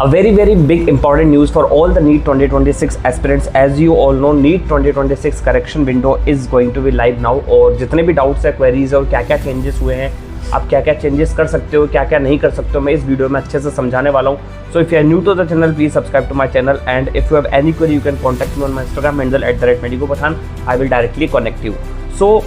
A very big important news for all the NEET 2026 aspirants. As you all know, NEET 2026 correction window is going to be live now. और जितने भी doubts है, queries और क्या क्या changes हुए हैं, आप क्या क्या चेंजेस कर सकते हो, क्या क्या नहीं कर सकते हो, मैं इस वीडियो में अच्छे से समझाने वाला हूँ. So if you are new to the channel, please subscribe to my channel and if you have any query you can contact me on my Instagram handle @medicopathan. I will directly connect you. So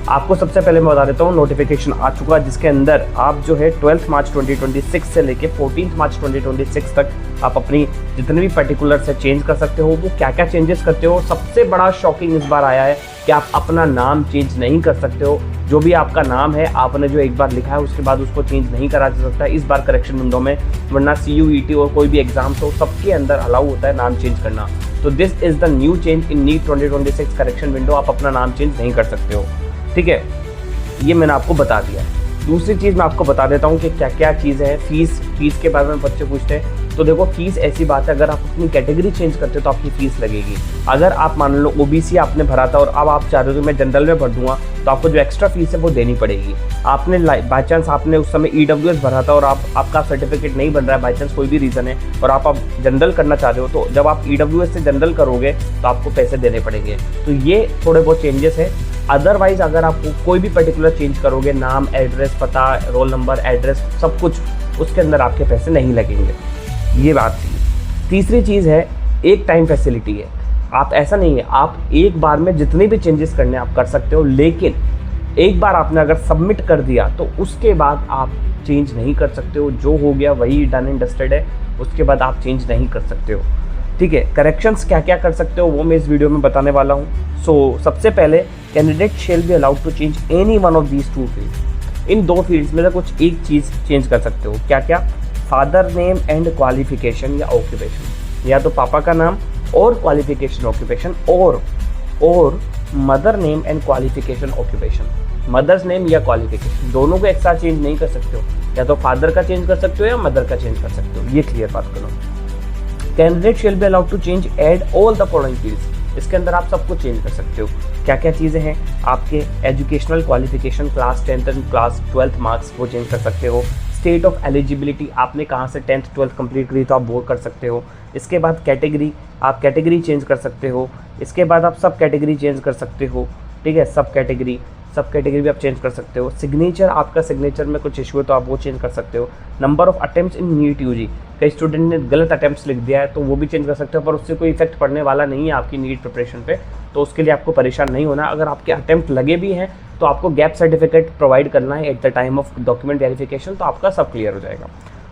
आपको सबसे पहले मैं बता देता हूँ, notification आ चुका है जिसके अंदर आप जो है 12 मार्च 2026 से लेके 14 मार्च 2026 तक आप अपनी जितने भी पर्टिकुलर्स है चेंज कर सकते हो. वो क्या क्या चेंजेस करते हो. सबसे बड़ा शॉकिंग इस बार आया है कि आप अपना नाम चेंज नहीं कर सकते हो. जो भी आपका नाम है, आपने जो एक बार लिखा है उसके बाद उसको चेंज नहीं करा जा सकता है इस बार करेक्शन विंडो में. वरना CUET और कोई भी एग्जाम्स हो, सबके अंदर अलाउ होता है नाम चेंज करना. तो this is the new change in NEET 2026 correction window. आप अपना नाम चेंज नहीं कर सकते हो. ठीक है, ये मैंने आपको बता दिया. दूसरी चीज़ मैं आपको बता देता हूँ कि क्या क्या चीज़ें हैं. फीस के बारे में बच्चे पूछते हैं. तो देखो, फीस ऐसी बात है, अगर आप अपनी कैटेगरी चेंज करते हो तो आपकी फ़ीस लगेगी. अगर आप मान लो OBC आपने भरा था और अब आप चाह रहे हो कि मैं जनरल में भर दूंगा, तो आपको जो एक्स्ट्रा फीस है वो देनी पड़ेगी. आपने बाई चांस आपने उस समय EWS भरा था और आपका सर्टिफिकेट नहीं बन रहा है, बाई चांस कोई भी रीज़न है, और आप जनरल करना चाह रहे हो, तो जब आप EWS से जनरल करोगे तो आपको पैसे देने पड़ेंगे. तो ये थोड़े बहुत चेंजेस है. अदरवाइज अगर आप कोई भी पर्टिकुलर चेंज करोगे, नाम, एड्रेस, पता, रोल नंबर, एड्रेस, सब कुछ, उसके अंदर आपके पैसे नहीं लगेंगे. ये बात थी. तीसरी चीज़ है, एक टाइम फैसिलिटी है. आप ऐसा नहीं है, आप एक बार में जितने भी चेंजेस करने आप कर सकते हो, लेकिन एक बार आपने अगर सबमिट कर दिया तो उसके बाद आप चेंज नहीं कर सकते हो. जो हो गया वही डन एंड डस्टेड है. उसके बाद आप चेंज नहीं कर सकते हो. ठीक है, करेक्शंस क्या क्या कर सकते हो वो मैं इस वीडियो में बताने वाला हूँ. सो सबसे पहले, candidate shall be allowed to change any one of these two fields. इन दो फील्ड्स में से कुछ एक चीज़ चेंज कर सकते हो. क्या क्या? फादर नेम एंड क्वालिफिकेशन या ऑक्यूपेशन. या तो पापा का नाम और क्वालिफिकेशन ऑक्यूपेशन, और mother name and qualification occupation. Mother's name या क्वालिफिकेशन, दोनों को एक साथ चेंज नहीं कर सकते हो. या तो फादर का चेंज कर सकते हो या मदर का चेंज कर सकते हो. ये क्लियर बात करो. Candidate shall be allowed to change add all the following fields. इसके अंदर आप सब कुछ चेंज कर सकते हो. क्या क्या चीज़ें हैं? आपके educational qualification, class 10th and class 12th marks, वो चेंज कर सकते हो. स्टेट ऑफ एलिजिबिलिटी, आपने कहाँ से 10th 12th कंप्लीट करी तो आप वो कर सकते हो. इसके बाद कैटेगरी, आप कैटेगरी चेंज कर सकते हो. इसके बाद आप सब कैटेगरी चेंज कर सकते हो. ठीक है, सब कैटेगरी भी आप चेंज कर सकते हो. सिग्नेचर, आपका सिग्नेचर में कुछ इशू है तो आप वो चेंज कर सकते हो. Number of attempts in NEET UG, कई स्टूडेंट ने गलत अटेम्प्ट्स लिख दिया है तो वो भी चेंज कर सकते हो, पर उससे कोई इफेक्ट पड़ने वाला नहीं है आपकी नीट प्रिपरेशन पे. तो उसके लिए आपको परेशान नहीं होना. अगर आपके अटेम्प्ट लगे भी हैं तो आपको गैप सर्टिफिकेट प्रोवाइड करना है at the time of document verification, तो आपका सब क्लियर हो जाएगा.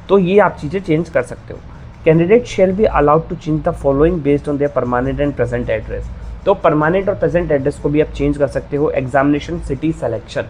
तो ये आप चीज़ें चेंज कर सकते हो. Candidate shall be allowed to change the following based on their permanent and present address. तो परमानेंट और प्रेजेंट एड्रेस को भी आप चेंज कर सकते हो. एग्जामिनेशन सिटी सिलेक्शन,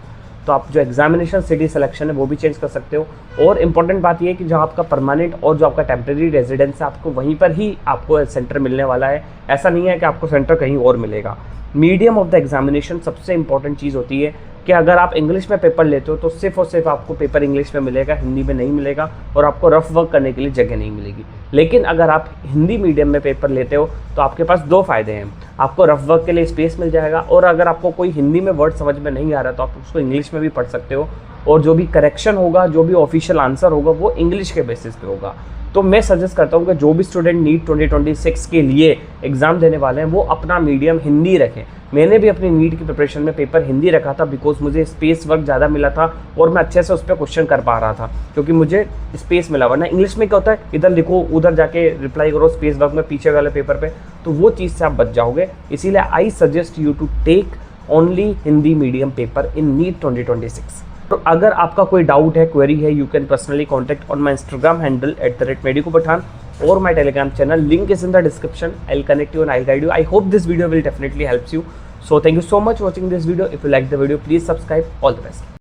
तो आप जो एग्जामिनेशन सिटी सिलेक्शन है वो भी चेंज कर सकते हो. और इम्पॉर्टेंट बात ये है कि जो आपका परमानेंट और जो आपका टेम्प्रेरी रेजिडेंस है, आपको वहीं पर ही आपको सेंटर मिलने वाला है. ऐसा नहीं है कि आपको सेंटर कहीं और मिलेगा. मीडियम ऑफ द एग्जामिनेशन, सबसे इंपॉर्टेंट चीज़ होती है कि अगर आप इंग्लिश में पेपर लेते हो तो सिर्फ और सिर्फ आपको पेपर इंग्लिश में मिलेगा, हिंदी में नहीं मिलेगा, और आपको रफ वर्क करने के लिए जगह नहीं मिलेगी. लेकिन अगर आप हिंदी मीडियम में पेपर लेते हो तो आपके पास दो फायदे हैं. आपको रफ वर्क के लिए स्पेस मिल जाएगा, और अगर आपको कोई हिंदी में वर्ड समझ में नहीं आ रहा तो आप उसको इंग्लिश में भी पढ़ सकते हो. और जो भी करेक्शन होगा, जो भी ऑफिशियल आंसर होगा, वो इंग्लिश के बेसिस पे होगा. तो मैं सजेस्ट करता हूँ कि जो भी स्टूडेंट NEET 2026 के लिए एग्ज़ाम देने वाले हैं वो अपना मीडियम हिंदी रखें. मैंने भी अपनी नीट की प्रिपरेशन में पेपर हिंदी रखा था, बिकॉज मुझे स्पेस वर्क ज़्यादा मिला था और मैं अच्छे से उस पर क्वेश्चन कर पा रहा था क्योंकि मुझे स्पेस मिला. वरना इंग्लिश में क्या होता है, इधर लिखो उधर जाके रिप्लाई करो स्पेस वर्क में पीछे वाले पेपर पे, तो वो चीज़ से आप बच जाओगे. इसीलिए I suggest you to take only Hindi medium paper in NEET 2026. तो अगर आपका कोई डाउट है, क्वेरी है, you can personally contact on my Instagram handle @medicopathan or my telegram channel. Link is in the description. I'll connect you and I'll guide you. I hope this video will definitely helps you. So thank you so much for watching this video. If you like the video, please subscribe. All the best.